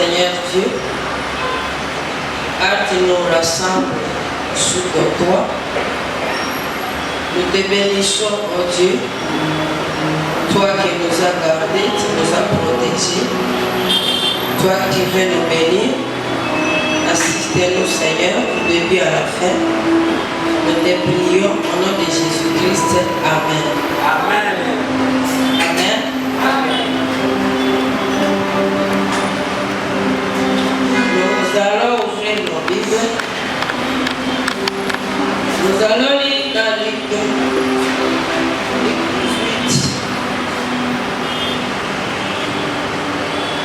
Seigneur Dieu, car tu nous rassembles sous ton toit. Nous te bénissons, oh Dieu, toi qui nous as gardés, tu nous as protégés, toi qui veux nous bénir, assistez-nous, Seigneur, du début à la fin. Nous te prions au nom de Jésus-Christ. Amen. Amen. Amen. Amen. Nous allons ouvrir nos Bibles. Nous allons lire dans Luc 18.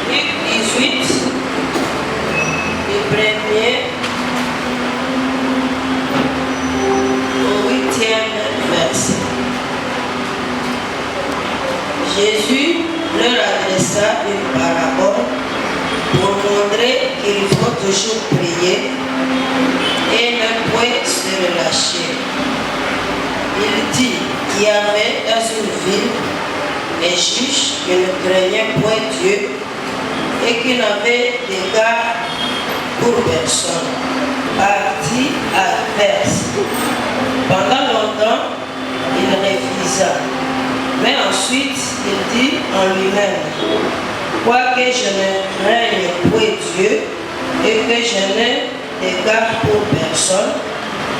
Luc 18, le premier au 8e verset. Jésus leur adressa une parabole pour montrer qu'il faut toujours prier et ne point se relâcher. Il dit qu'il y avait dans une ville un juge qui ne craignait point Dieu et qui n'avait d'égard pour personne, parti adverse. Pendant longtemps, il refusa, mais ensuite il dit en lui-même, quoique je ne craigne point Dieu et que je n'ai d'égard pour personne,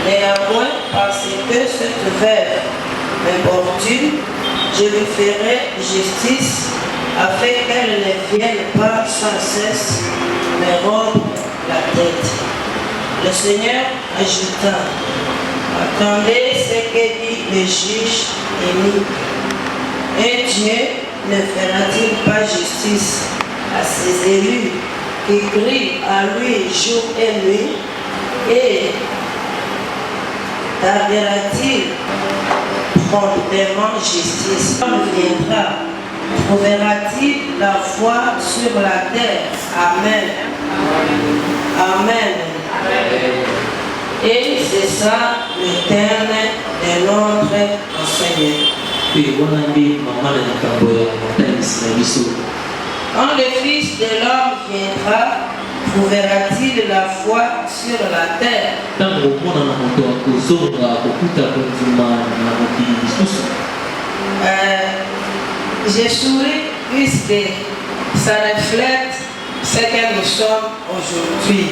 néanmoins parce que cette veuve m'importune, je lui ferai justice afin qu'elle ne vienne pas sans cesse me rompre la tête. Le Seigneur ajouta, attendez ce que dit le juge émis. Et Dieu ne fera-t-il pas justice à ses élus qui crient à lui jour et nuit, et tardera-t-il promptement justice? Quand viendra, trouvera-t-il la foi sur la terre? Amen. Amen. Amen. Et c'est ça le terme de notre enseignement. Quand le Fils de l'homme viendra, trouvera-t-il la foi sur la terre? Je souris puisque ça reflète ce que nous sommes aujourd'hui.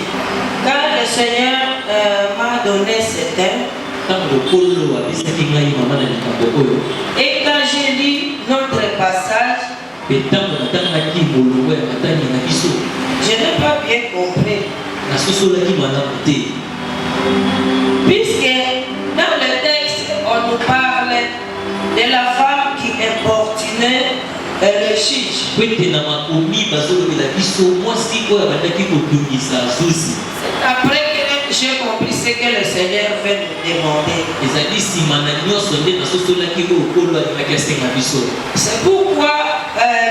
Quand le Seigneur m'a donné ce thème, et quand j'ai lu notre passage, je n'ai pas bien compris. Puisque dans le texte, on nous parle de la femme qui importunait le juge. C'est après que j'ai compris ce que le Seigneur veut nous demander. C'est pourquoi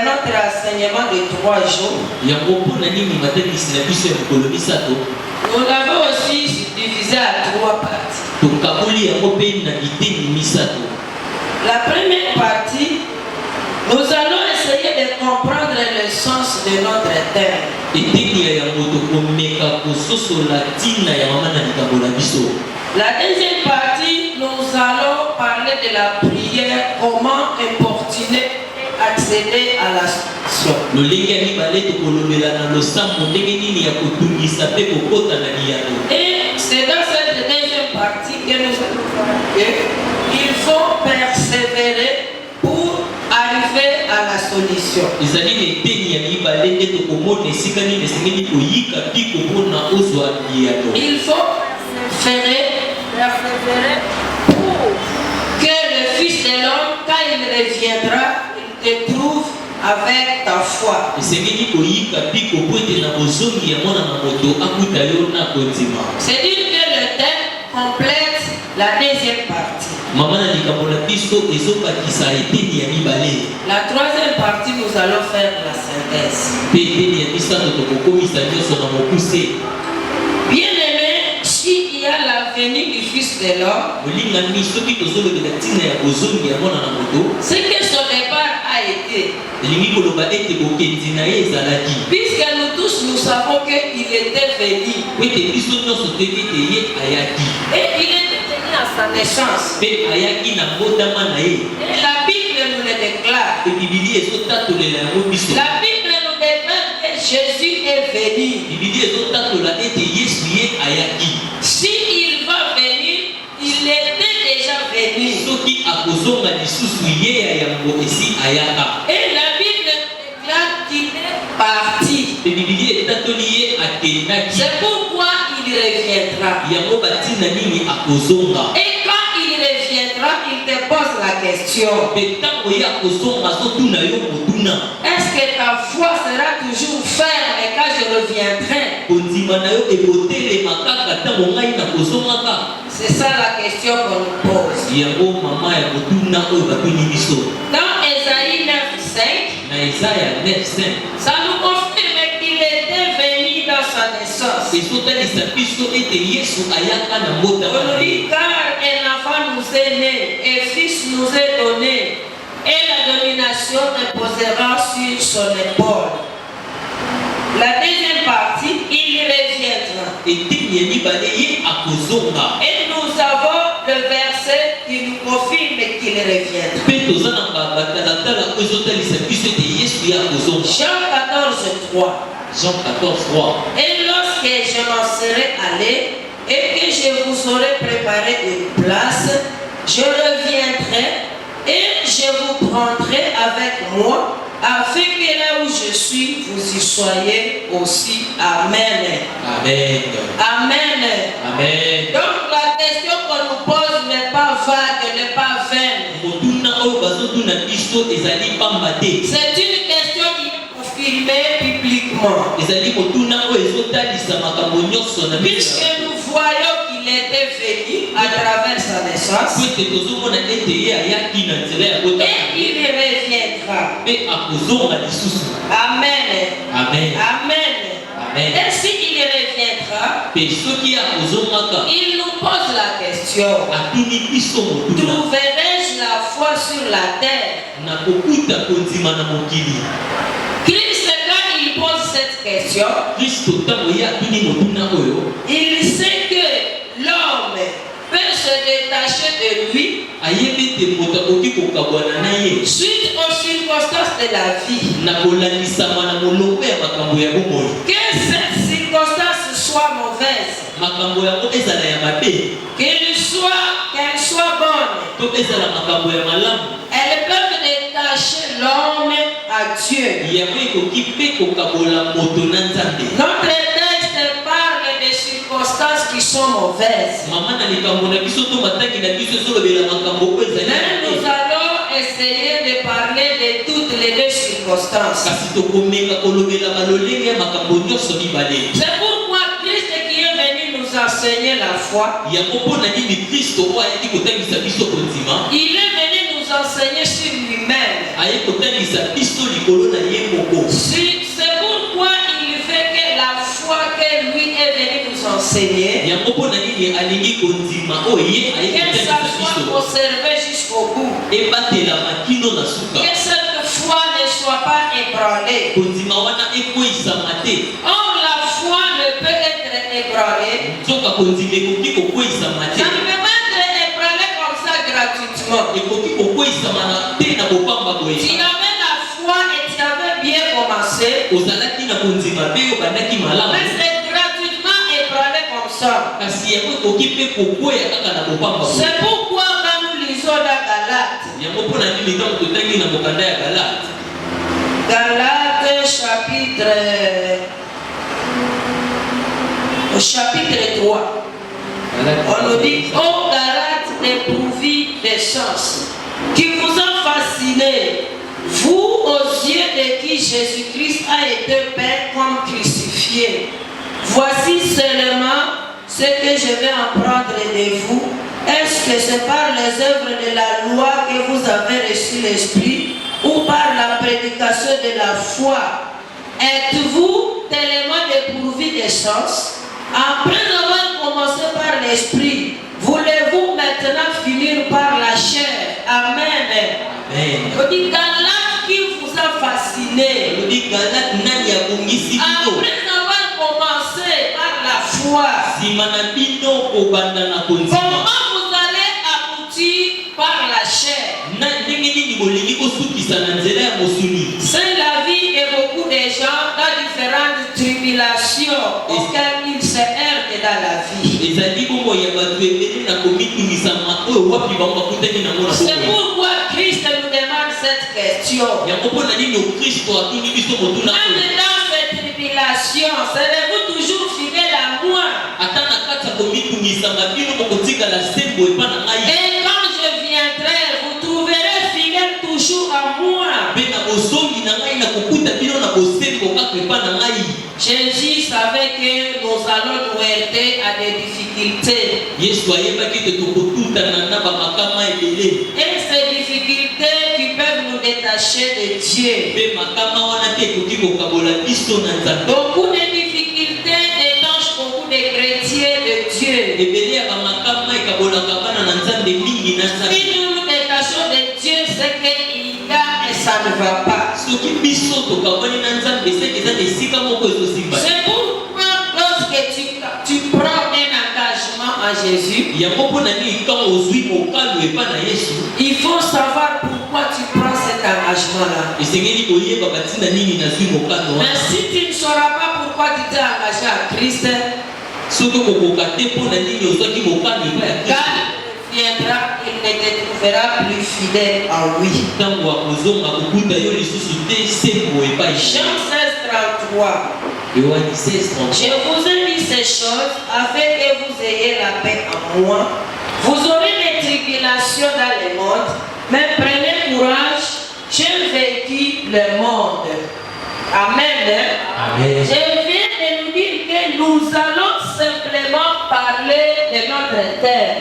notre enseignement de 3 jours, nous l'avons aussi divisé à 3 parties. La première partie, nous allons essayer de comprendre le sens de notre thème. La deuxième partie, nous allons parler de la prière, comment importuner, accéder à la solution. Et c'est dans cette deuxième partie que nous allons voir qu'il faut persévérer pour arriver à la solution. Il faut persévérer pour que le Fils de l'homme, quand il reviendra, il te trouve avec ta foi. C'est dire que le thème complète la deuxième partie. La troisième partie, nous allons faire la synthèse. Bien aimé, s'il y a la venue du Fils de l'homme, c'est que son départ a été. Puisque nous tous nous savons qu'il était venu. Et il était venu à sa naissance. Et la Bible nous le déclare. La Bible nous déclare que Jésus est venu. Si il va venir, il était déjà venu. Et la Bible déclare qu'il est parti. C'est pourquoi il reviendra. Et quand il reviendra, il te pose la question. Est-ce que ta foi sera toujours ferme quand je reviendrai? C'est ça la question qu'on nous pose. Dans Ésaïe 9:5, ça nous confirme qu'il était venu dans sa naissance. On dit car un enfant nous est né, et fils nous est donné, et la domination reposera sur son épaule. La deuxième partie, il reviendra. Et nous avons le verset qui nous confirme qu'il reviendra. Jean 14:3. Et lorsque je m'en serai allé et que je vous aurai préparé une place, je reviendrai et je vous prendrai avec moi, afin que là où je suis, vous y soyez aussi. Amen. Amen. Amen. Amen. Donc la question qu'on nous pose n'est pas vague, n'est pas vaine. C'est une question qui est confirmée bibliquement. Puisque nous voyons qu'il était venu à travers sa naissance. Et il reviendra. Amen. Amen. Amen. Amen. Et s'il reviendra, il nous pose la question. Trouverai-je la foi sur la terre? Christ, quand il pose cette question, il sait que l'homme peut se détacher de lui suite aux circonstances de la vie. Que cette circonstance soit mauvaise, qu'elle soit bonne, elles peuvent détacher l'homme à Dieu. Notre texte parle des circonstances qui sont mauvaises. Mais nous allons essayer de parler de toutes les deux circonstances. C'est pourquoi Christ qui est venu nous enseigner la foi, il est venu nous enseigner sur lui-même. C'est pourquoi il fait que la foi que lui est venu nous enseigner, qu'elle soit conservée jusqu'au bout. Que cette foi ne soit pas ébranlée. Or, la foi ne peut être ébranlée. Ça ne peut pas être ébranlé comme ça gratuitement. Tu avais la foi et tu avais bien commencé. Mais c'est gratuitement ébranlé comme ça. C'est pourquoi quand nous lisons dans Galates, chapitre 3, on nous dit: ô Galates dépourvus de sens, qui vous ont fasciné, vous aux yeux de qui Jésus-Christ a été peint comme crucifié. Voici seulement ce que je vais apprendre de vous. Est-ce que c'est par les œuvres de la loi que vous avez reçu l'Esprit, ou par la prédication de la foi? Êtes-vous tellement dépourvus de sens? Après avoir commencé par l'Esprit, voulez-vous maintenant finir par la chair? Amen. Amen. On dit Galates qui assassiné. Après avoir commencé par la foi, comment vous allez aboutir par la chair? C'est la vie de beaucoup de gens dans différentes tribulations auxquelles ils se heurtent dans la vie. C'est pourquoi Christ nous demande cette question. Même dans ces tribulations, serez-vous toujours fidèles à moi? Et quand je viendrai, vous trouverez fidèles toujours à moi. Jésus savait que nous allons nous heurter à des difficultés. Et ces difficultés qui peuvent nous détacher de Dieu. Beaucoup de difficultés détachent beaucoup de chrétiens de Dieu. Si nous nous détachons de Dieu, c'est qu'il y a et ça ne va pas. C'est pourquoi lorsque tu prends un engagement à Jésus, il faut savoir pourquoi tu prends cet engagement-là. Mais si tu ne sauras pas pourquoi tu t'es engagé à Christ, quand il viendra, il ne te trouvera plus fidèle à lui. Jean 16:33. Je vous ai dit ces choses afin que vous ayez la paix en moi. Vous aurez des tribulations dans le monde, mais prenez courage, j'ai vaincu le monde. Amen. Amen. Je viens de nous dire que nous allons simplement parler de notre terre.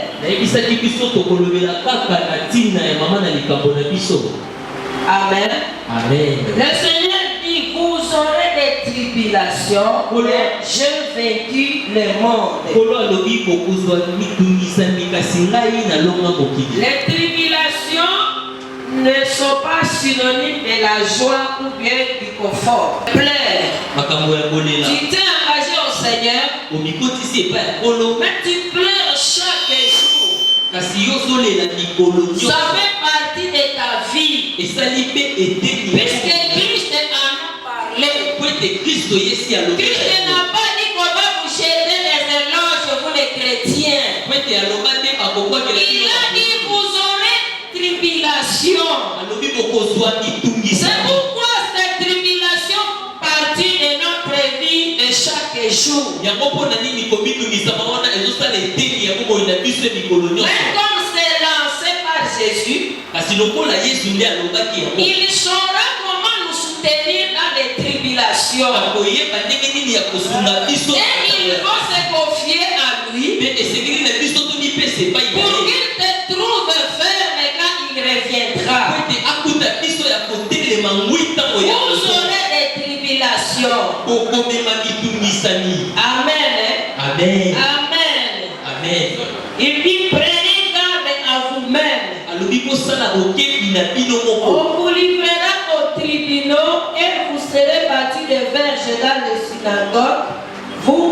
Amen. Amen. Le Seigneur dit, vous aurez des tribulations, mais j'ai vaincu le monde. Les tribulations ne sont pas synonymes de la joie ou bien du confort. Plaire. Tu t'es engagé au Seigneur, mais tu pleures chaque jour. Ça fait partie de ta vie. Puisque Christ en a parlé. Christ n'a pas dit qu'on va vous jeter les éloges, vous les chrétiens. Il a dit vous aurez tribulation. C'est pourquoi cette tribulation partie de notre vie de chaque jour. Mais comme c'est lancé par Jésus, il saura comment nous soutenir dans les tribulations. Et il faut se confier à lui pour qu'il te trouve ferme quand il reviendra. Vous aurez des tribulations. Amen. Amen. Amen. Amen. Il dit prenez garde à vous-même. On vous livrera aux tribunaux et vous serez battus de verges dans les synagogues. Vous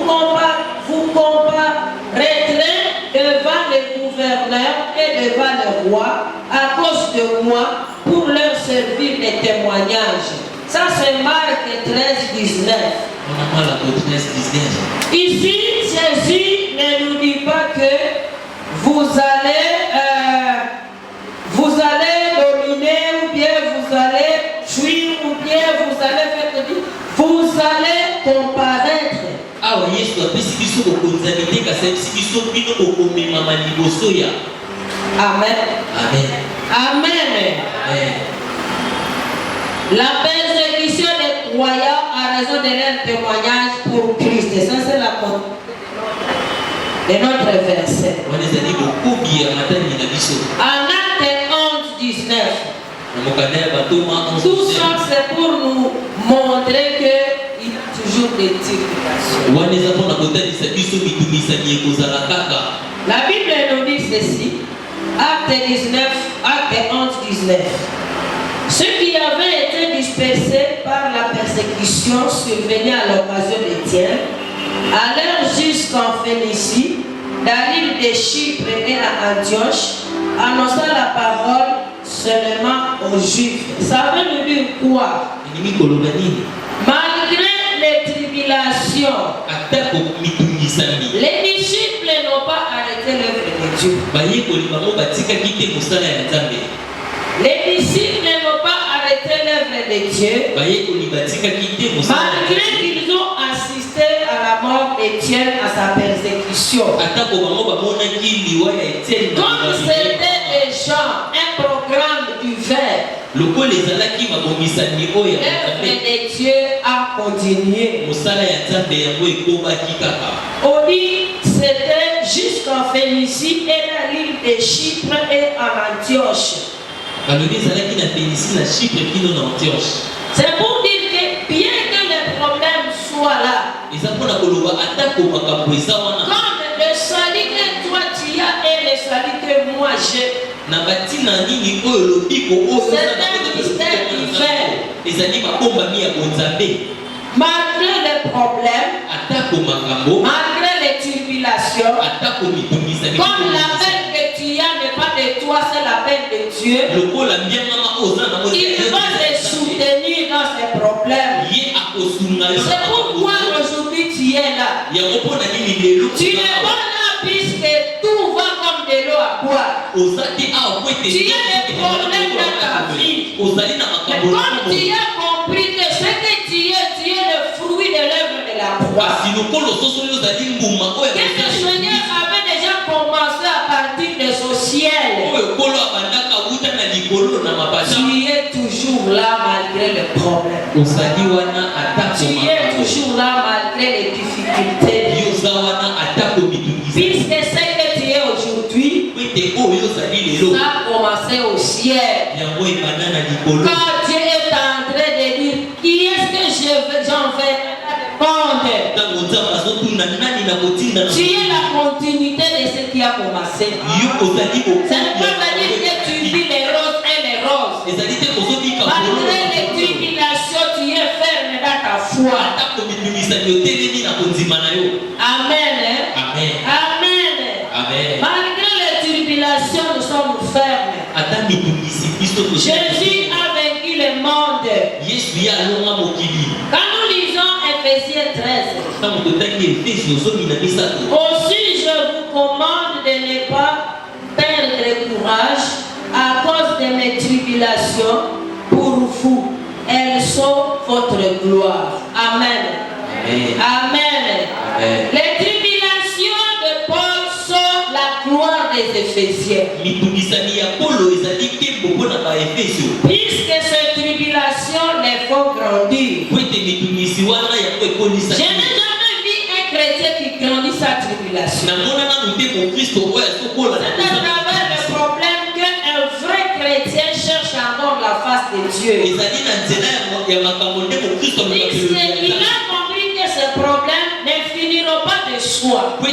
comparaîtrez devant les gouverneurs et devant les rois à cause de moi pour leur servir de témoignage. Ça c'est Marc 13:19. Ici, Jésus ne nous dit pas que vous allez dominer ou bien vous allez jouir ou bien vous allez faire de vie. Vous allez comparaître. Amen. Amen. Amen. La persécution des croyants a raison de leur témoignage pour Christ. Ça c'est la porte de notre verset. En Acte 11:19. Tout ça c'est pour nous montrer qu'il y a toujours des tribulations. La Bible nous dit ceci. Acte 11:19. Ce qui a avaient été dispersés par la persécution survenue à l'occasion d'Étienne allèrent jusqu'en Phénicie, dans l'île de Chypre et à Antioche, annonçant la parole seulement aux Juifs. Ça veut nous dire quoi? Malgré les tribulations, les disciples n'ont pas arrêté l'œuvre de Dieu. Les disciples n'ont pas arrêté l'œuvre de Dieu, malgré qu'ils ont assisté à la mort d'Étienne, à sa persécution. Comme c'était déjà un programme divin, l'œuvre de Dieu a continué. On dit c'était jusqu'en Phénicie et dans l'île de Chypre et à Antioche. C'est pour dire que bien que les problèmes soient là, comme le salut que toi tu as et le salut que moi j'ai, c'est un mystère divin. Malgré les problèmes, malgré les tribulations, comme l'appel que tu as n'est pas de toi, c'est l'appel de Dieu, il va te soutenir dans ces problèmes. C'est pourquoi aujourd'hui tu es là. Tu n'es pas là puisque tout va comme de l'eau à boire. Tu as des problèmes dans ta vie. Mais comme tu as compris que ce que tu es le fruit de l'œuvre de la croix. Que le Seigneur avait déjà commencé à partir de ce ciel. Tu es toujours là malgré les problèmes. Tu es toujours là malgré les difficultés. Puisque ce que tu es aujourd'hui, ça a commencé au ciel. Quand Dieu est en train de dire qui est-ce que j'en vais répondre, tu es la continuité de ce qui a commencé. Ça ne veut pas dire que tu vis les roses et les roses. Malgré les tribulations, tu es ferme dans ta foi. Amen. Amen. Amen. Malgré les tribulations, nous sommes fermes. Jésus a vaincu le monde. Quand nous lisons Éphésiens 13, aussi je vous commande de ne pas perdre courage à cause de mes tribulations pour vous. Elles sont votre gloire. Amen. Amen. Les tribulations de Paul sont la gloire des Éphésiens. Puisque ces tribulations les font grandir. Je n'ai jamais vu un chrétien qui grandit sa tribulation. C'est à travers le problème qu'un vrai chrétien cherche encore la face de Dieu. Puisqu'il a compris que ces problèmes ne finiront pas de soi. Ces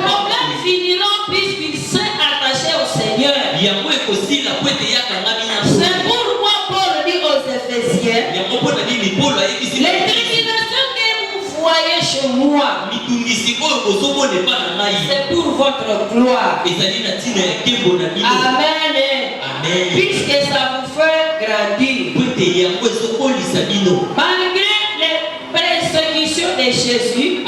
problèmes finiront puisqu'il s'est attaché au Seigneur. C'est pourquoi Paul dit aux Éphésiens, les tribulations que vous voyez chez moi, c'est pour votre gloire. Amen. Puisque ça vous fait grandir. Malgré les persécutions de Jésus,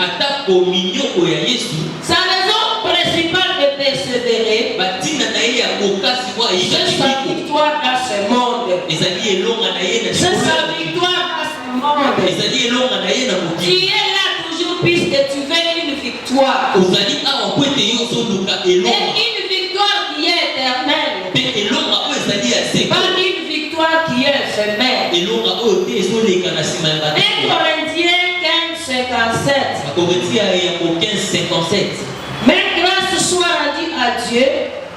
sa raison principale de persévérer, c'est sa victoire dans ce monde. C'est sa victoire dans ce monde. Tu es là toujours puisque tu veux une victoire. Et une victoire qui est éternelle. Pas une victoire qui est éphémère. 1 Corinthiens 15:57. Mais grâce soit rendue à Dieu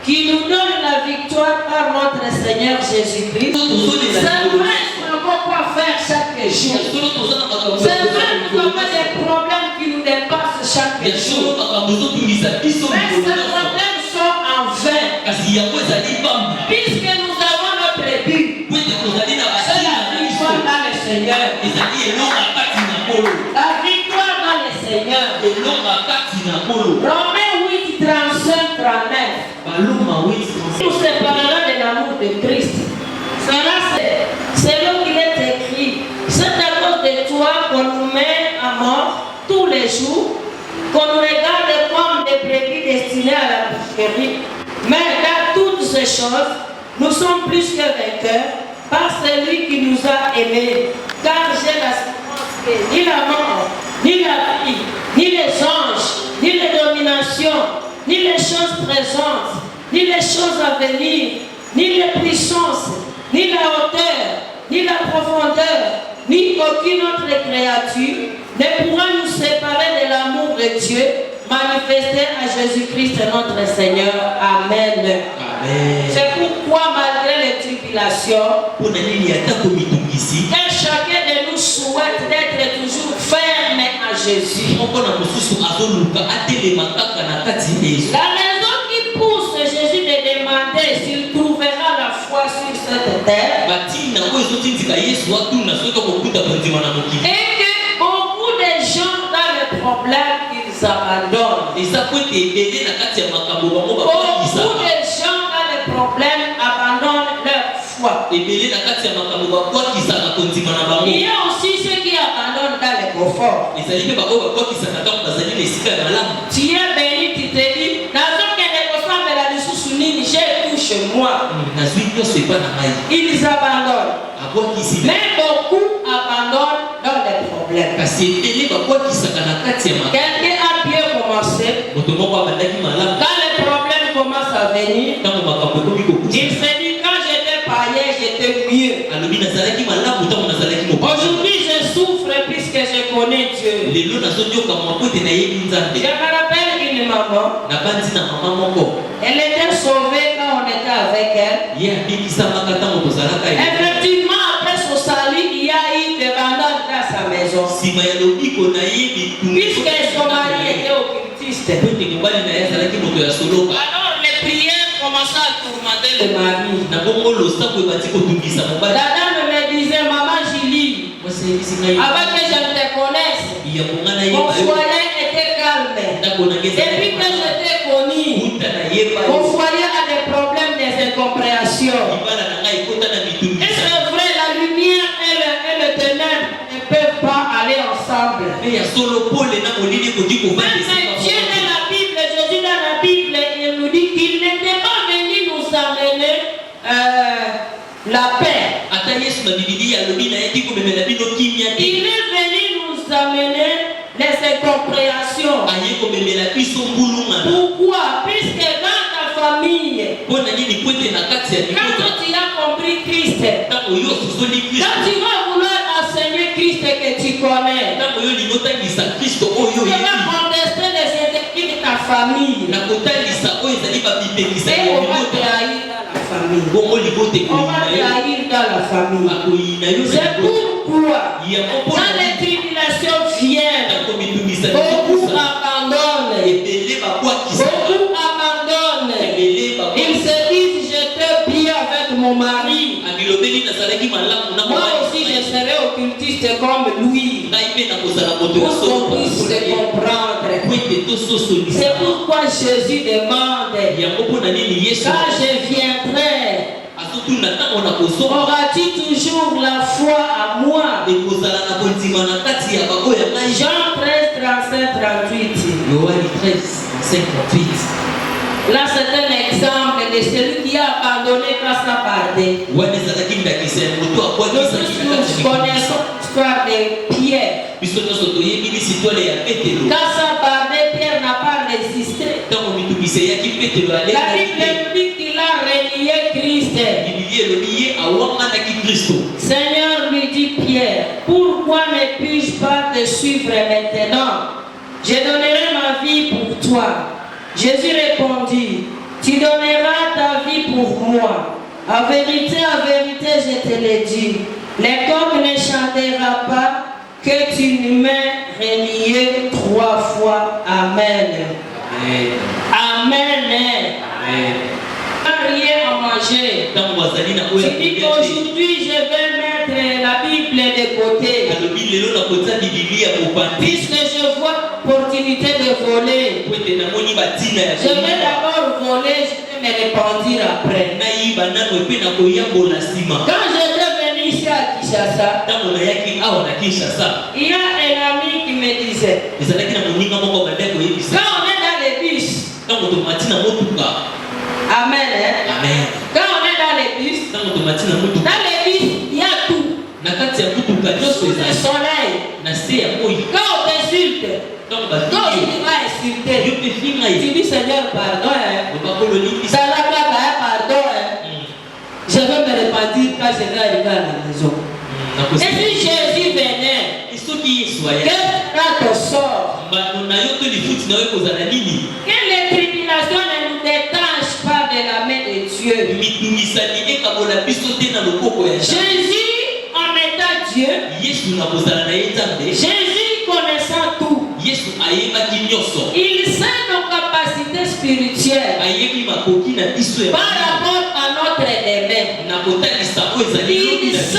qui nous donne la victoire par notre Seigneur Jésus-Christ. C'est vrai qu'on ne peut pas faire chaque jour. C'est vrai que nous avons des problèmes qui nous dépassent chaque jour. Mais ces problèmes sont en vain. Puisque nous avons notre Romains 8, 35, 39. Nous séparera de l'amour de Christ. Cela, c'est là qu'il est écrit. C'est à cause de toi qu'on nous met à mort tous les jours, qu'on nous regarde comme des brebis destinées à la boucherie. Mais dans toutes ces choses, nous sommes plus que vainqueurs par celui qui nous a aimés. Car j'ai l'assurance que ni la mort, ni la vie, ni les anges, ni les dominations, ni les choses présentes, ni les choses à venir, ni les puissances, ni la hauteur, ni la profondeur, ni aucune autre créature ne pourra nous séparer de l'amour de Dieu manifesté à Jésus-Christ notre Seigneur. Amen. C'est pourquoi malgré les tribulations, que chacun de nous souhaite d'être toujours ferme à Jésus. La raison qui pousse Jésus de demander s'il trouvera la foi sur cette terre est que beaucoup de gens dans le problème ils abandonnent. Beaucoup de gens dans le problème abandonnent leur foi. Il y a aussi ceux qui abandonnent dans le confort. Tu es béni, tu te dis, j'ai tout chez moi. Ils abandonnent. Mais beaucoup abandonnent dans les problèmes. Quelqu'un a bien commencé. Quand les problèmes commencent à venir, il se dit quand j'étais païen, j'étais mieux. Aujourd'hui, je souffre puisque je connais Dieu. Je me rappelle une maman. Elle était sauvée quand on était avec elle. Effectivement, après son salut, il y a eu des vendeurs dans sa maison. Puisque son mari était occultiste. Alors les prières commençaient à tourmenter le mari. La dame me disait, maman Julie, avant que je te connaisse, mon foyer était calme. Depuis que je t'ai connu, mon foyer a des problèmes, des incompréhensions. Et c'est vrai, la lumière et le ténèbre ne peuvent pas aller ensemble. Mais Dieu dans la Bible, Jésus dans la Bible, il nous dit qu'il n'était pas venu nous amener la paix. Il est venu nous amener les incompréhensions. Pourquoi? Puisque dans ta famille, quand tu as compris Christ, quand tu vas vouloir enseigner Christ que tu connais, tu vas contester les interdits de ta famille. Et on va trahir dans la famille. On va trahir dans la famille. C'est pourquoi quand les tribulations viennent, beaucoup abandonnent. Ils se disent j'étais bien avec mon mari. Moi aussi je serai occultiste comme lui. Pour qu'on puisse se comprendre. C'est pourquoi Jésus demande, quand je viendrai, auras-tu toujours la foi à moi? Jean 13, 37, 38. Là, c'est un exemple de celui qui a abandonné quand ça partait. Nous connaissons l'histoire de Pierre. Quand ça partait, Pierre n'a pas résisté. La Bible dit qu'il a renié Christ. Seigneur lui dit Pierre, pourquoi ne puis-je pas te suivre maintenant? Je donnerai ma vie pour toi. Jésus répondit, tu donneras ta vie pour moi. En vérité, je te le dis, les coqs ne chantera pas que tu ne m'aies renié 3 fois. Amen. Amen. Amen. Rien à manger. Tu dis qu'aujourd'hui je vais mettre la Bible de côté. Puisque je vois opportunité de voler. po ete namoni batina ya Je vais d'abord voler, je vais me repentir après. nayiba nano mpe nakoyambola nsima. Quand j'étais venu ici à Kinshasa, ntango nayaki awa na Kinshasa, il y a un ami qui me disait, ezalaki na moninga moko bande koyebisa quand on est dans les bus, ntango tomati na motuka. amen, hein? Amen. Quand on est dans les bus, ntango tomati na motuka, dans les bus, il y a tout. na kati ya motuka nyonso Sous le ezali soleil. na se ya moi. Quand on t'insulte, ntango quand tu bafingi vas insulter, yo mpe finga tu ye dis Seigneur, pardon, hein? lokakolo limbisa. Ça va pas, pardon, hein? Je vais me repentir quand je vais arriver à la maison. Et si Jésus venait, soki yesu aya quel sera ton sort? bato na yo to lifuti na yo ekozala nini? Que les tribulations ne nous détachent pas de la main de Dieu. mitungisani ekabola biso te na loboko ya Nzambe. Jésus, en étant Dieu, yesu na kozala na ye nzambe, Jésus connaissant tout, yesu ayebaki nyonso, il sait nos capacités spirituelles ayebi makoki na biso ya par rapport à notre demain. na kotalisa oyo ezali lobi na biso.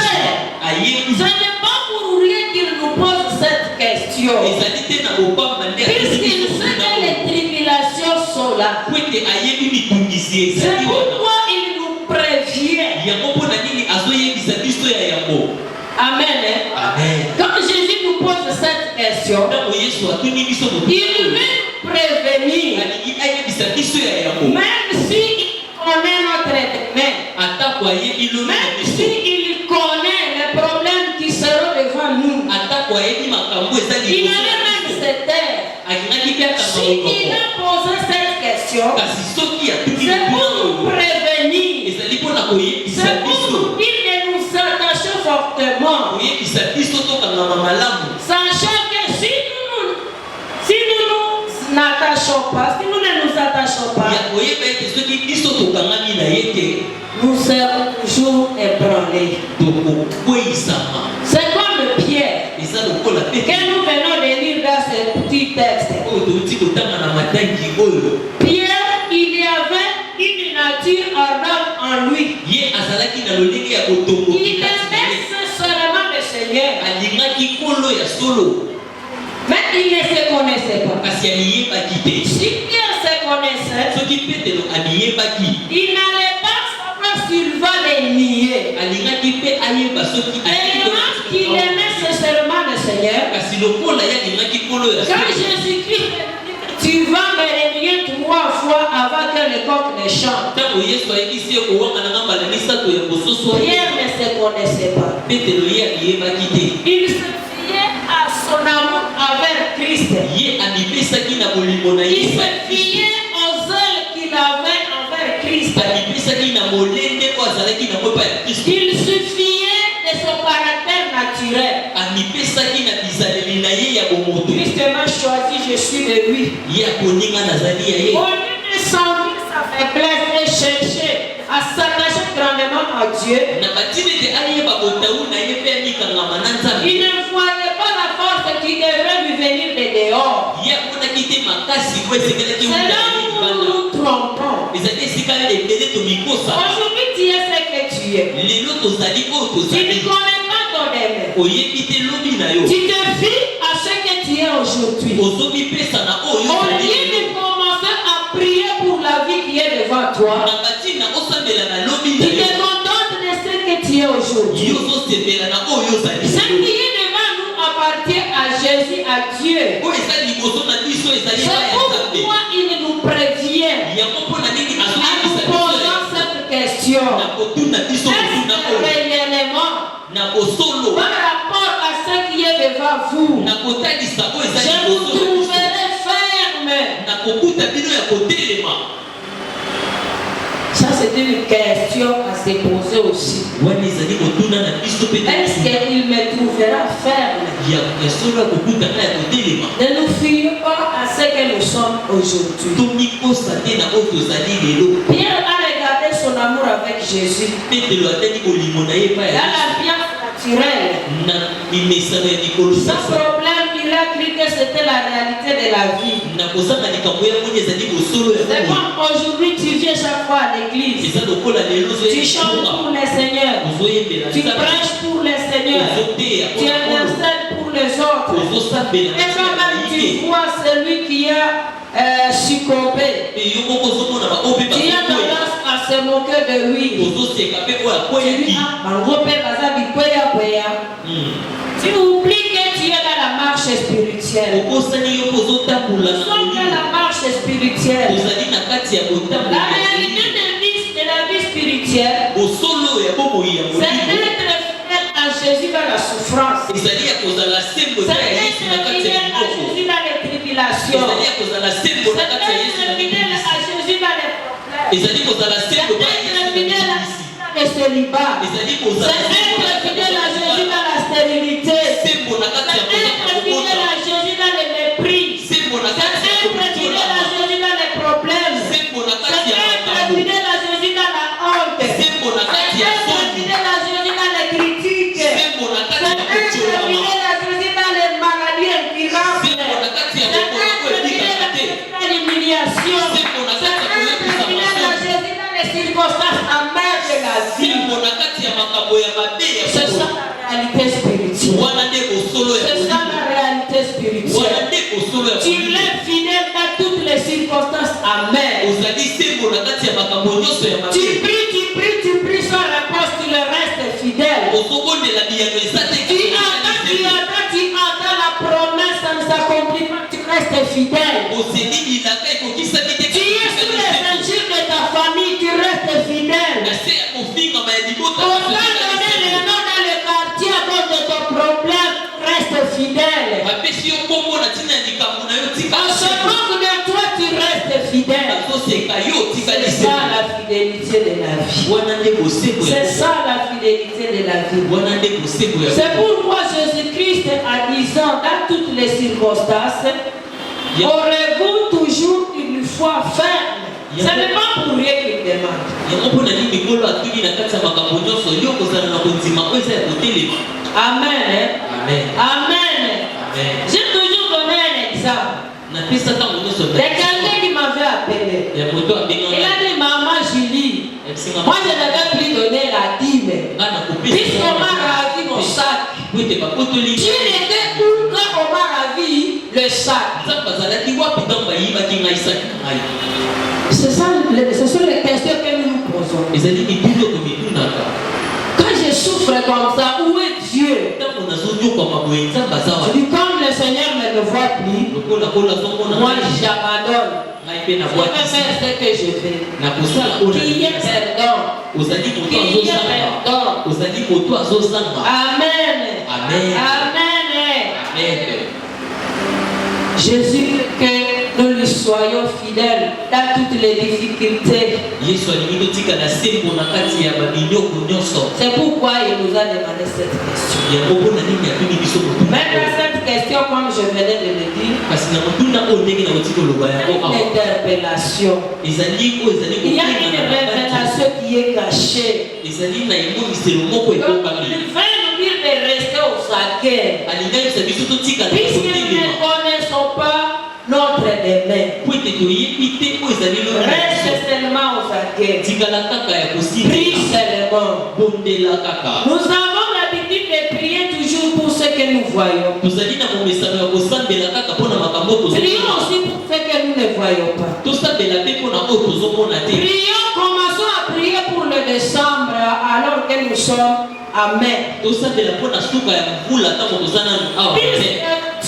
Ayebi Ce n'est pas pour rien qu'il nous pose cette question. ezali te na bopamba nde Puisqu'il sait que les tribulations sont là. po ete ayebi mitungisi C'est ezali wana. pourquoi il nous prévient. yango mpo na nini azoyebisa biso ya yango. Amen. Hein? Amen. Quand Jésus nous pose cette question, ntango yesu atuni biso il veut prévenir. alingi ayebisa biso ya yango. Même s'il connaît notre demain, atako ayebi lobi na même biso, s'il connaît les problèmes qui seront devant nous, atako ayebi makambo ezali il liboso allait na même biso, se taire. akingaki mpe akanga S'il mokongo. a posé cette question, kasi soki atuni c'est pour nous biso prévenir. ezali mpona koyebisa C'est pour biso, nous dire de nous attacher fortement. koyebisa biso tokangama malamu. Sachant que si nous nous n'attachons pas, si nous ne nous attachons pas, ya koyeba ete soki biso tokangami na ye te nous serons toujours ébranlés. tokokweyisama. C'est comme Pierre eza lokola que pete nous venons de lire dans ce petit texte. oyo touti kotanga na matangi oyo. Pierre, il y avait une nature ardente en lui. ye azalaki na lolenge ya kotomboki Il kati na aimait ye. sincèrement le Seigneur, alingaki nkolo ya solo, mais il ne se connaissait pas. kasi aliyebaki te. Si Pierre se connaissait, soki petelo aliyebaki, il n'allait pas savoir s'il va les nier. alingaki mpe ayeba soki Tellement qu'il aimait sincèrement le Seigneur. kasi lokola ye alingaki nkolo ya Quand solo, Jésus-Christ me dit que tu vas me renier 3 fois avant que le coq ne chante, ntango yesu ayebisi ye kowangananga mbala misato ya kososo, Pierre ne se connaissait pas. petelo ye aliyebaki te. Il se fiait à son amour envers Christ. ye amipesaki na molimo na Il ye, se fiait aux ailes qu'il avait envers Christ. amipesaki na molende oyo azalaki na kopa ya kristo, Il se fiait de son caractère naturel. amipesaki na bizaleli na ye ya bomoto. Christ m'a choisi, je suis de lui. ye akoninga nazali ya ye. Au lieu de sentir sa faiblesse et chercher à s'attacher grandement à Dieu, na batini ete ayeba botawu na ye mpe amikangama na nzambe, il ne voyait pas la force qui devrait lui venir de dehors. ye amonaki te makasi oyo esekelaki C'est là où nous nous trompons. ezali esika ebele tomikosa. Aujourd'hui, tu es ce que tu es. lelo tozali oyo Tu ne tozali, connais pas ton demain. oyebi te lobi na yo, Tu te fies à ce que tu es aujourd'hui. ozomipesa na oyo Au ozali lieu de lelo. commencer à prier pour la vie qui est devant toi, na batina osambela na lobi na tu te yo, contentes de ce que tu es aujourd'hui. yo ozosepela na oyo ozali Ce lelo. qui est devant nous appartient à Jésus, à Dieu. oyo eza liboso na biso ezali C'est epai ya nzambe. pourquoi il nous prévient yango mpo na nini en nous azoyebisa biso posant cette question. na kotuna biso kotuna Est-ce que oyo réellement, na kosolo, par rapport à ce qui est devant vous, na kotalisa oyo je ezali vous liboso na biso, trouverai ferme? na kokuta bino ya kotelema. Ça, c'est une question à se poser aussi. wana ezali kotuna na biso mpe Est-ce qu'il me trouvera ferme? ya solo ya kokutana ya kotelema. Ne nous fions pas à ce que nous sommes aujourd'hui. tomikosa te na oyo tozali lelo. Pierre a regardé son amour avec Jésus. petelo atali molimo na ye epai Dans ya l'ambiance naturelle. na mimesano ya likolo Sans sasa, problème, il a cru que c'était la réalité de la vie. na kozanga likambo ya moni ezali bosolo ya C'est moi. comme aujourd'hui, tu viens chaque fois à l'église. eza lokola lelo Tu chantes pour le Seigneur. ozoyembela Tu prêches pour le Seigneur. ozoteya Tu intercèdes pour les autres. ozosambela Et quand même tu tu vois celui qui a succombé, tu as tendance à se moquer de lui. Tu oublies que tu es dans la marche spirituelle. Nous sommes dans la marche spirituelle. La réalité de la vie spirituelle, c'est être fidèle à Jésus dans la souffrance. C'est être fidèle à Jésus dans les tribulations. C'est être fidèle à Jésus dans les problèmes. C'est être fidèle à le célibat. C'est être fidèle à Jésus dans la stérilité. C'est être fidèle à Jésus dans le mépris. C'est être fidèle à Jésus dans les problèmes. C'est être fidèle à Jésus dans la honte. C'est être fidèle à Jésus dans les critiques. C'est être fidèle à Jésus dans les maladies incurables. C'est être fidèle à Jésus dans l'humiliation. C'est être fidèle à Jésus dans les circonstances amères de la vie. C'est ça la réalité spirituelle. C'est ça la réalité spirituelle. Tu es fidèle dans toutes les circonstances amères. Tu pries sans réponse, tu le restes fidèle. Tu attends la promesse, ça ne s'accomplit pas, tu restes fidèle. Tu es sous les injures de ta famille, tu restes fidèle. On t'a donné le nom dans le quartier à cause de ton problème, reste fidèle. On se moque de toi, tu restes fidèle. C'est ça la fidélité de la vie. C'est ça la fidélité de la vie. C'est pourquoi Jésus-Christ a dit dans toutes les circonstances, aurez-vous toujours une foi ferme? Ce n'est pas pour rien qu'il demande. Amen. Amen. J'ai toujours donné un exemple. Il y a quelqu'un qui m'avait appelé. Il a dit, maman Julie, moi je n'avais plus donné la dîme. Puisqu'on m'a ravi mon sac. Tu étais où quand on m'a ravi le sac? C'est ça, ce sont les questions que nous nous posons. Quand je souffre comme ça, où est Dieu? Je dis, comme le Seigneur ne me voit plus, moi j'abandonne. Je vais faire ce que je fais. Qu'il y ait pardon. Qu'il y ait pardon. Amen. Amen. Jésus, que nous lui soyons fidèles dans toutes les difficultés. C'est pourquoi il nous a demandé cette question. Maintenant, cette question, comme je venais de le dire, une interpellation. Il y a une révélation qui est cachée. Donc, il veut nous dire de rester au sacré. Puisque nous ne connaissons pas notre demain. Reste seulement au sacré. Prie seulement. Nous avons l'habitude de prier toujours pour ce que nous voyons. Prions aussi pour ce que nous ne voyons pas. Prions, commençons à prier pour le décembre alors que nous sommes à mai. Puisque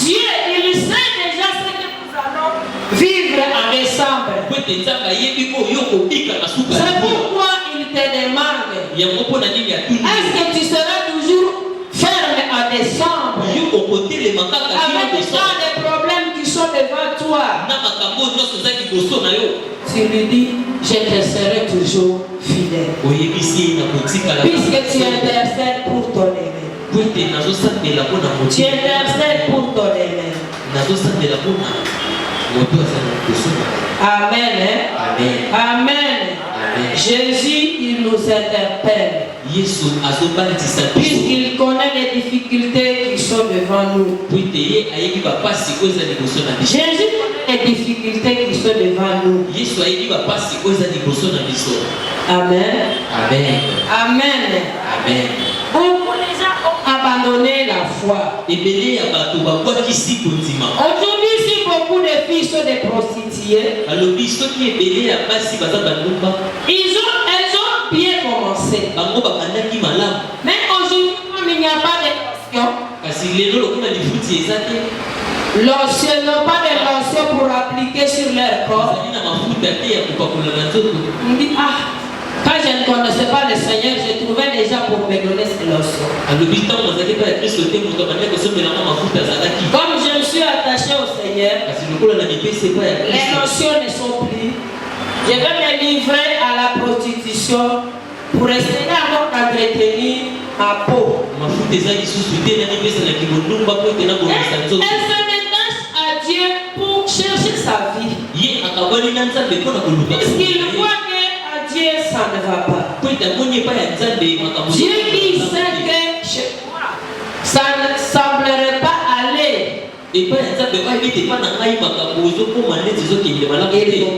Dieu, il sait déjà ce que nous allons vivre en décembre. C'est pourquoi il te demande, est-ce que tu seras toujours ferme en décembre avec tant de problèmes qui sont devant toi? Tu lui dis, je te serai toujours fidèle. Puisque tu intercèdes pour ton aimé. Tu intercèdes pour ton aimé. Amen. Amen. Jésus, il nous interpelle. Puisqu'il connaît les difficultés qui sont devant nous. Jésus connaît les difficultés qui sont devant nous. Amen. Amen. Amen. Beaucoup déjà ont abandonné la foi. Aujourd'hui, Si beaucoup de filles sont des prostituées, elles ont bien commencé. Mais aujourd'hui, comme il n'y a pas de lotion, ils n'ont pas de lotion pour appliquer sur leur corps. On dit, quand je ne connaissais pas le Seigneur, je trouvais déjà pour me donner ces lotions. Comme je me suis attaché au Seigneur, les lotions ne sont plus. Je vais me livrer à la prostitution pour essayer encore d'entretenir ma peau. Elle se détache à Dieu pour chercher sa vie. Puisqu'il voit que à Dieu ça ne va pas. Dieu qui sait que chez moi ça ne semblerait pas aller. Il nous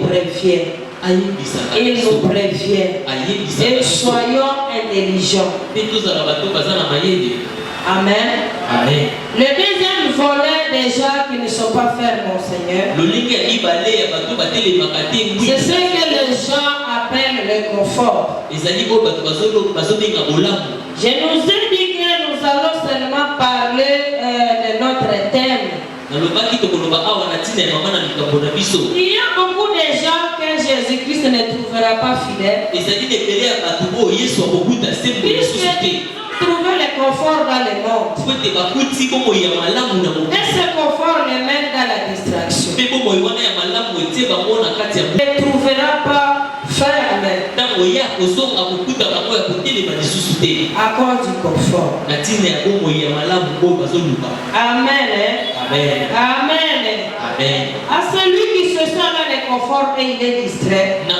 prévient. Il nous prévient. Et soyons intelligents. Amen. Amen. Le deuxième volet déjà qui ne sont pas faits, mon Seigneur, c'est ce que les gens appellent le confort. Je nous ai dit que nous allons seulement parler de notre thème. Il y a beaucoup de gens que Jésus-Christ ne trouvera pas fidèles. Puisque trouver le confort dans le monde. Et ce confort les mène dans la distraction. Ne trouvera pas ferme à cause du confort. Amen. Amen. Amen. Amen. À celui qui se sent dans le confort et il est distrait, il ne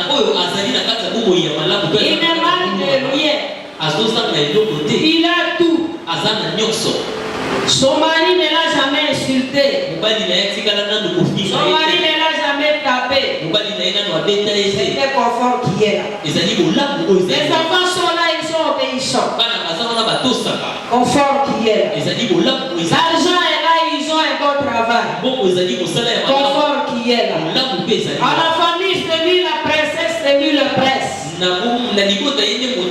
manque de rien. Il a tout. Son mari ne l'a jamais insulté. Son mari ne l'a jamais tapé. C'est le confort qui est là. Les enfants sont là, ils sont obéissants. Confort qui est là. L'argent est là, ils ont un bon travail. Confort qui est là. À la famille, c'est lui la princesse, c'est lui le prince.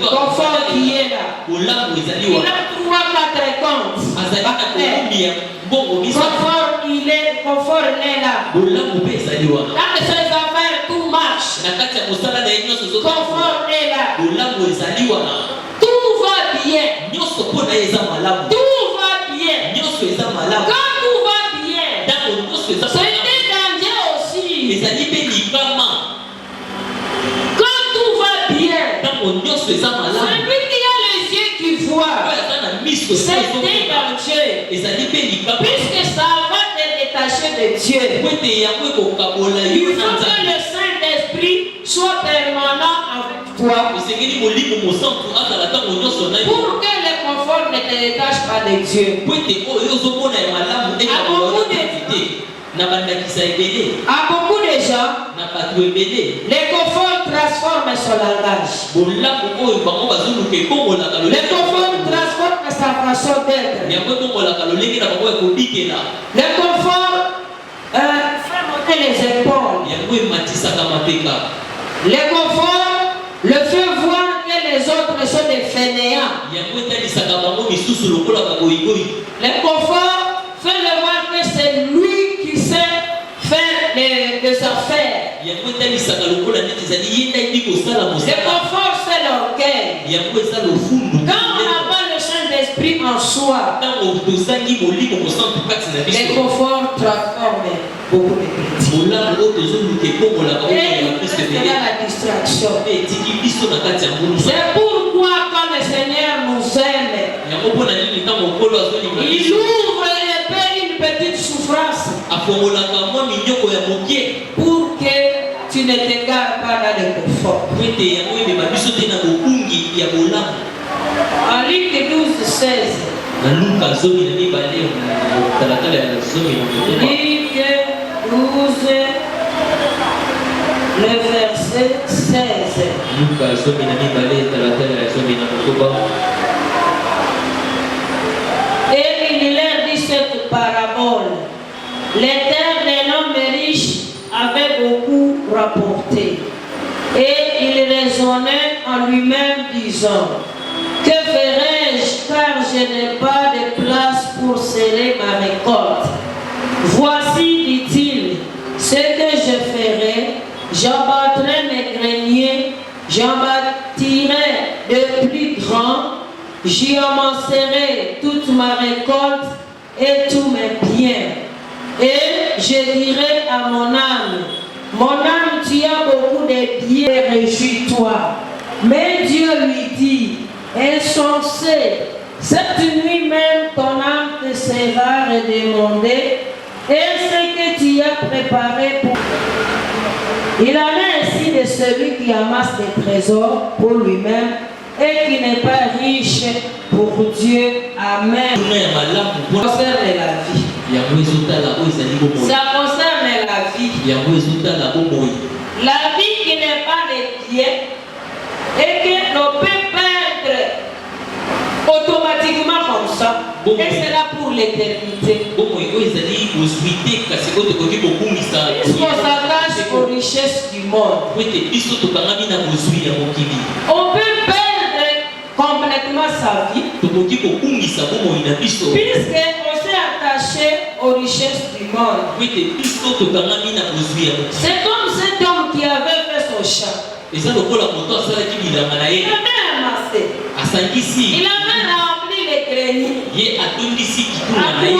Confort qui est là. Il a 3-4 comptes. Confort il est là. Quand ses affaires tout marche, confort est là. Tout va bien. Tout va bien. Quand tout va bien, c'est un danger aussi. Quand tout va bien, celui qui a les yeux qui voient, c'est un danger. Puisque ça va te détacher de Dieu. Il faut que le Saint-Esprit soit permanent avec toi. Pour que le confort ne te détache pas de Dieu. À beaucoup de gens, le confort transforme son langage. Le confort transforme sa façon d'être. Le confort fait monter les épaules. Le confort le fait voir que les autres sont des fainéants. Le confort fait le voir que c'est lui qui sait faire des affaires. Le confort c'est l'orgueil. Quand on n'a pas le Saint-Esprit en soi, le confort transforme beaucoup de chrétiens. Et c'est la distraction. C'est pourquoi quand le Seigneur nous aime, il ouvre et paie une petite souffrance pour que tu ne t'égares pas dans le confort. En Luc 12:16. Luc 12, le verset 16. Les terres d'un homme riche avaient beaucoup rapporté. Et il raisonnait en lui-même disant, que ferai-je car je n'ai pas de place pour sceller ma récolte? Voici, dit-il, ce que je ferai, j'abattrai mes greniers, j'en bâtirai de plus grands, j'y amasserai toute ma récolte et tous mes biens. Et je dirai à mon âme, tu as beaucoup de biens, réjouis-toi. Mais Dieu lui dit, insensé, cette nuit même ton âme te sera redemandée, et ce que tu as préparé pour... Il en est ainsi de celui qui amasse des trésors pour lui-même et qui n'est pas riche pour Dieu. Amen. Ça concerne la vie. Ça concerne la vie. La vie qui n'est pas de Dieu et que l'on peut perdre automatiquement comme ça. Et c'est là pour l'éternité. Puisqu'on s'attache aux richesses du monde, on peut perdre complètement sa vie puisqu'on s'est attaché aux richesses du monde. C'est comme cet homme qui avait fait son champ. Il avait amassé. Il avait rempli les greniers. Après,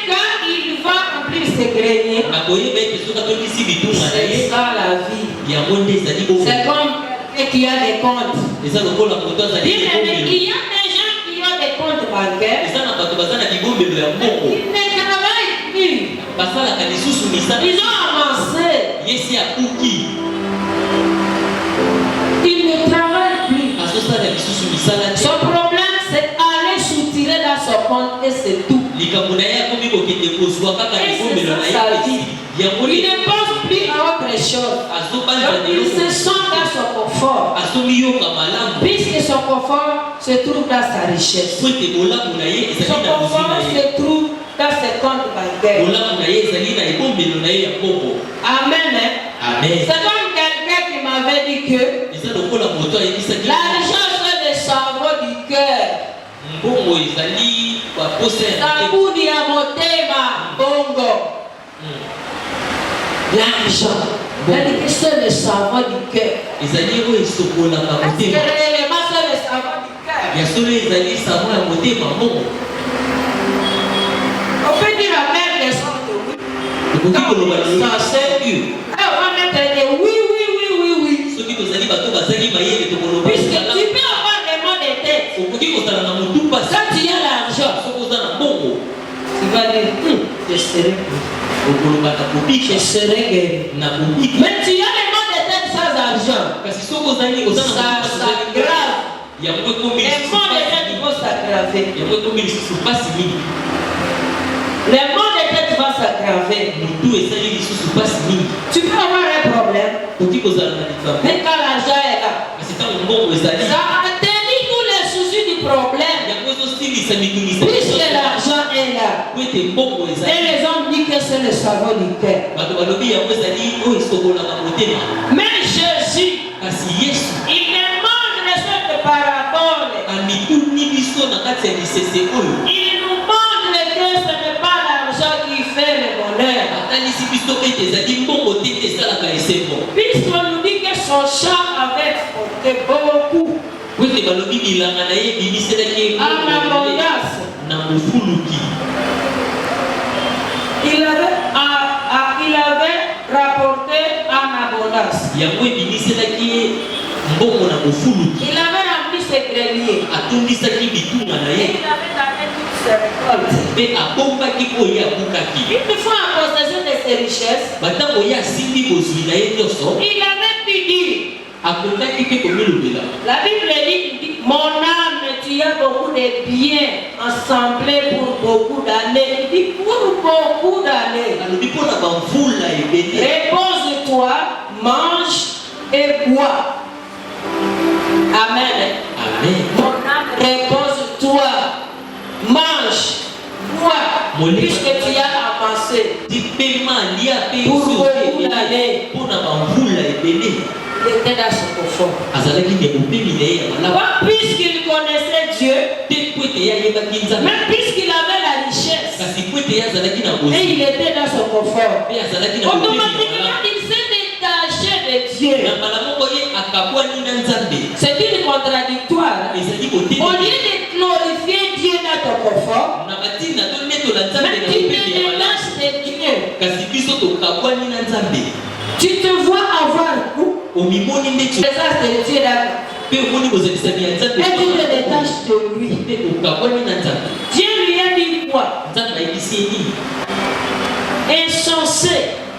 quand il va remplir ses greniers, c'est ça la vie. C'est comme quelqu'un qui a des comptes. Il y a des gens qui ont des comptes bancaires. Ils ne travaillent plus. Ils ont avancé. Il ne travaille plus. Son problème, c'est aller soutirer dans son compte et c'est tout. Et c'est ça sa vie. Il ne pense plus à autre chose. Donc il se sent dans son confort. Puisque son confort se trouve dans sa richesse. Son confort se trouve dans ses comptes bancaires. Amen. C'est comme quelqu'un qui m'avait dit que l'argent c'est le cerveau du cœur. Sabuni ya motema bongo. L'argent. C'est le cerveau du cœur. Est-ce que réellement c'est le cerveau du cœur? On peut dire la même leçon de oui. Ça c'est Dieu. On va mettre des oui. Puisque tu peux avoir des mots de tête. Quand tu as l'argent, tu vas dire, je serai guéri. Mais tu as les mots de tête sans argent. Ça s'aggrave. Les mots de tête vont s'aggraver. Les mots de tête vont s'aggraver. Tu peux avoir un problème. Mais quand l'argent est là, ça atténue tous les soucis du problème. Puisque l'argent est là. Et les hommes disent que c'est le cerveau du cœur. Mais Jésus, il demande cette parabole. Il nous montre que ce n'est pas l'argent qui fait le bonheur. Puisqu'on nous dit que son champ avait porté beaucoup. En abondance. Il avait rapporté en abondance. Il avait rempli ses greniers. Il avait donné toutes ses récoltes. Une fois en possession de ses richesses, il avait pu dire, la Bible dit, mon âme, tu as beaucoup de biens assemblés pour beaucoup d'années. Il dit pour beaucoup d'années. Repose-toi, mange et bois. Amen. Mon âme, repose-toi, mange, bois, puisque tu as avancé dépenser pour beaucoup d'années. Il était dans son confort. Puisqu'il connaissait Dieu, même puisqu'il avait la richesse, et il était dans son confort, automatiquement il s'est détaché de Dieu. C'est une contradictoire. Au lieu de glorifier Dieu dans ton confort, mais tu te détaches de Dieu. Tu te vois avoir les as de Dieu là. Et tu te détaches de lui. Dieu lui a dit quoi? Insensé.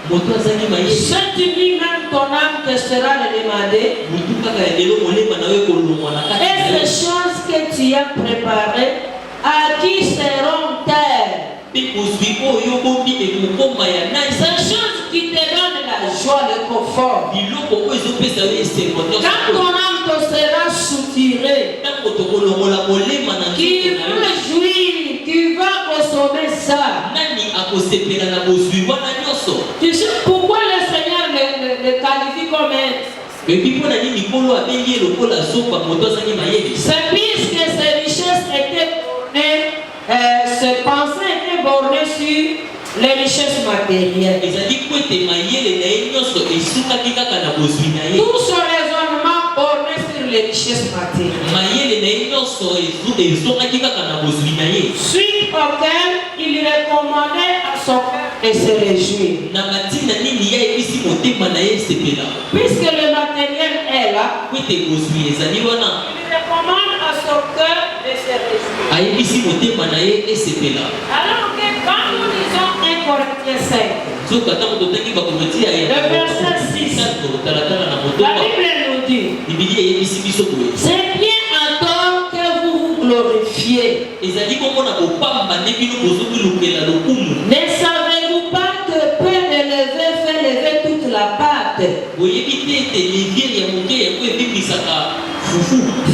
Cette nuit même ton âme te sera demandée. Et ces choses que tu as préparées, à qui seront-elles? Ces choses qui te donnent la joie, le confort. Quand ton âme te sera soutirée, qui veut jouir, qui va consommer ça. Tu sais pourquoi le Seigneur le qualifie comme c'est puisque ses richesses étaient bornées, ses pensées étaient bornées sur les richesses matérielles. Tout son raisonnement borné sur les richesses matérielles. Suite auquel il recommandait à son cœur de se réjouir. Puisque le matériel est là, il recommande à son cœur de se réjouir. Alors que quand nous lisons 1 Corinthiens 5, le verset 6, la Bible nous dit, c'est bien à tort que vous vous glorifiez. Ne savez-vous pas que peu de levain fait lever toute la pâte?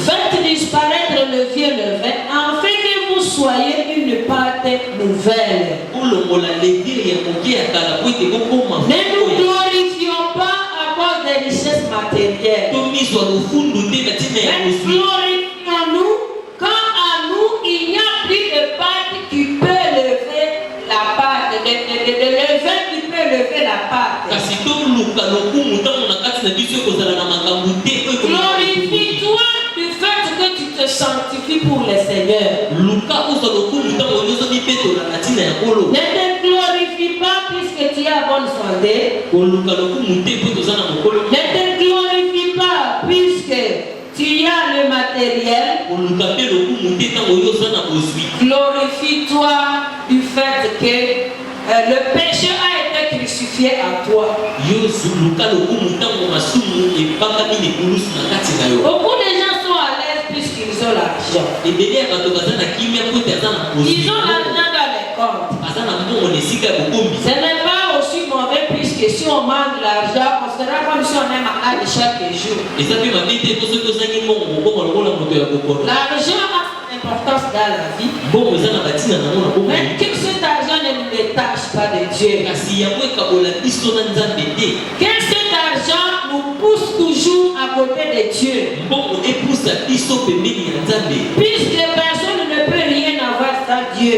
Faites disparaître le vieux levain afin que vous soyez une pâte nouvelle. Ne nous glorifions pas à cause des richesses matérielles. Mais glorifions-nous quand à nous il n'y a plus de pâte qui peut lever la pâte, de levain qui peut lever la pâte. Glorifie-toi du fait que tu te sanctifies pour le Seigneur. Ne te glorifie pas puisque tu as bonne santé. Ne te glorifie pas puisque tu as le matériel. Glorifie-toi du fait que le péché a été crucifié à toi. Beaucoup de gens sont à l'aise puisqu'ils ont l'argent. Ils ont l'argent dans les comptes. Ce n'est pas aussi mauvais puisque si on manque l'argent, on sera comme si on est malade chaque jour. L'argent a son importance dans la vie. Mais que cet argent ne nous détache pas de Dieu. Que cet argent nous pousse toujours à côté de Dieu. Puisque personne ne peut rien avoir sans Dieu.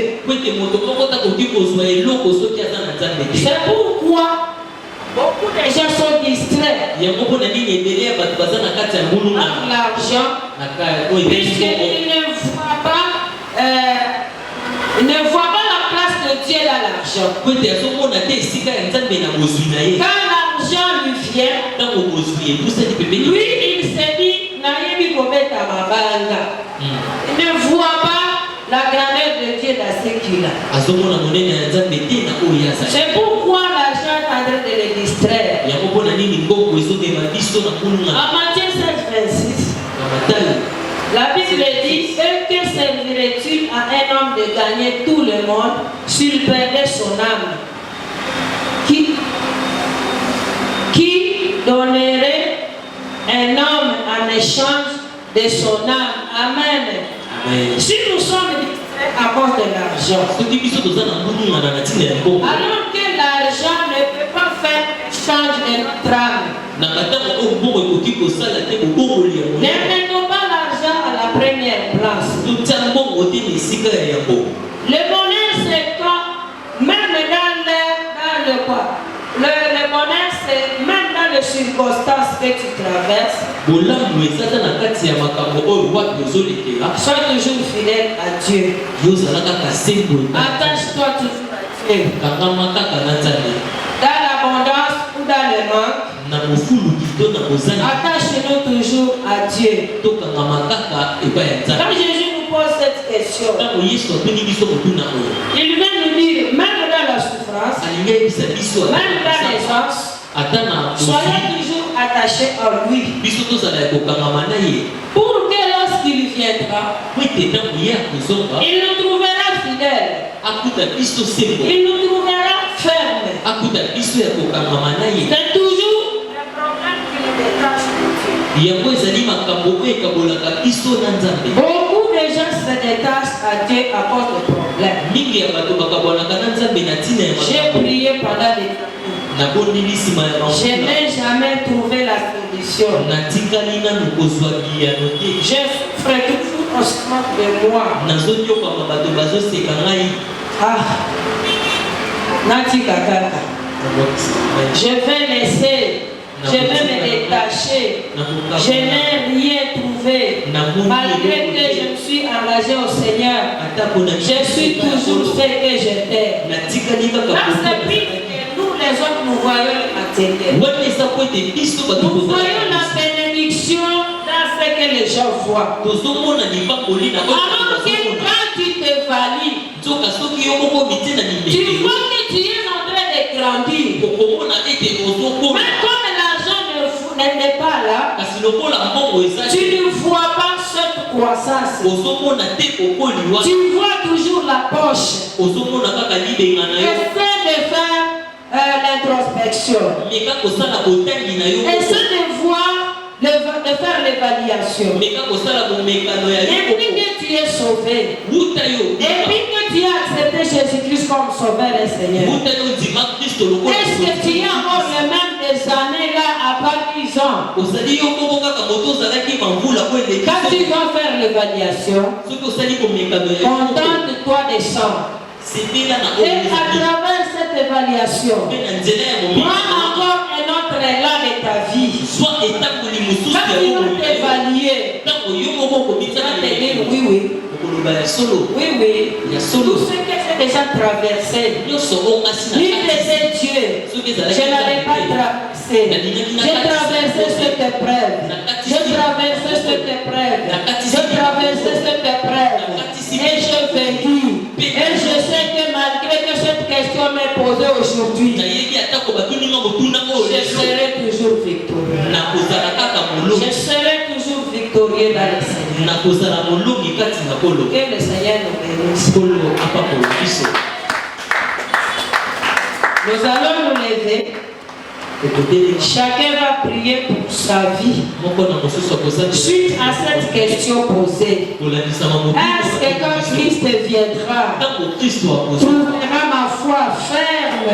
C'est pourquoi beaucoup de gens sont distraits avec l'argent, puisqu'ils ne voient pas la place de Dieu dans l'argent. Quand l'argent lui vient, lui il s'est dit, il ne voit pas la grandeur de Dieu dans ce qu'il a. C'est pourquoi l'argent est en train de le distraire. En Matthieu 16, 26, la Bible dit, que servirait-il à un homme de gagner tout le monde s'il perdait son âme? Qui donnerait un homme en échange de son âme? Amen. Si nous sommes distraits à cause de l'argent, alors na katanga obongo ekoki kosala te bobongoli yango. Ne mettons pas l'argent à la première place. totia mbongo te na esika ya yango. Le bonheur c'est quand même dans le quoi? Le bonheur c'est même dans les circonstances que tu traverses. bolamu ezata na kati ya makambo oyo wapi ozolekela. Sois toujours fidèle à Dieu. yozala kaka sembo. Attache-toi toujours à Dieu. kangama kaka na nzambe. Dans l'abondance ou dans le manque, na mofuluki to na kozali. attache-nous toujours à Dieu. tokangama kaka epai ya nzambe. Quand Jésus nous pose cette question, ntango yesu atuni biso motuna oyo. il vient nous dire, même dans la souffrance, alingi ayebisa biso même dans les anges, ata na soyez toujours attachés à lui. biso tozala ya kokangama na ye Pour que lorsqu'il viendra, po ete ntango ye akozonga il nous trouvera fidèles. akuta biso sembo, Il nous trouvera fermes. akuta biso ya kokangama na ye. C'est toujours le problème qui nous détache de Dieu. yango ezali makambo oyo ekabolaka biso na nzambe. Beaucoup de gens se détachent à Dieu à cause de problèmes. mingi ya bato bakabwanaka na nzambe na ntina ya J'ai makambo. prié pendant des temps. nabondeli nsima ya Je bambula n'ai jamais trouvé la solution. natikali nanu kozwa biyano te. Je ferai toujours on se moque de moi. nazonyokama bato bazoseka ngai. Ah, Natika Kaka. Je vais laisser, je vais me détacher. Je n'ai rien trouvé. Malgré que je me suis engagé au Seigneur, je suis toujours ce que j'étais. Là, c'est pire que nous, les autres, nous voyons le matériel. Nous voyons la bénédiction dans ce que les gens voient. Alors que quand tu te valides, tu vois que tu es en train de grandir. Mais comme l'argent n'est pas là, tu ne vois pas cette croissance. Tu vois toujours la poche. Essaie de faire l'introspection. Essaie de voir, de faire l'évaluation. Et puis que tu es sauvé. Et puis que tu as accepté Jésus-Christ comme sauveur et Seigneur. Est-ce que tu as encore les mêmes des années là à part 10 ans? Quand tu vas faire l'évaluation, contente-toi des sommes. Et à travers cette évaluation, prends encore un autre élan de ta vie. Quand tu vas t'évaluer, tu vas te dire oui, oui. Oui, oui. Tout ce que j'ai déjà traversé, lui était Dieu. Je n'avais pas traversé. J'ai traversé cette épreuve. J'ai traversé cette épreuve. J'ai traversé cette épreuve. Et j'ai vécu. Et je sais que malgré que cette question m'est posée aujourd'hui, je serai toujours victorieux. Je serai toujours victorieux dans le Seigneur. Que le Seigneur nous bénisse. Nous allons nous lever. Chacun va prier pour sa vie. Suite à cette question posée, est-ce que quand Christ viendra, trouvera ma foi ferme?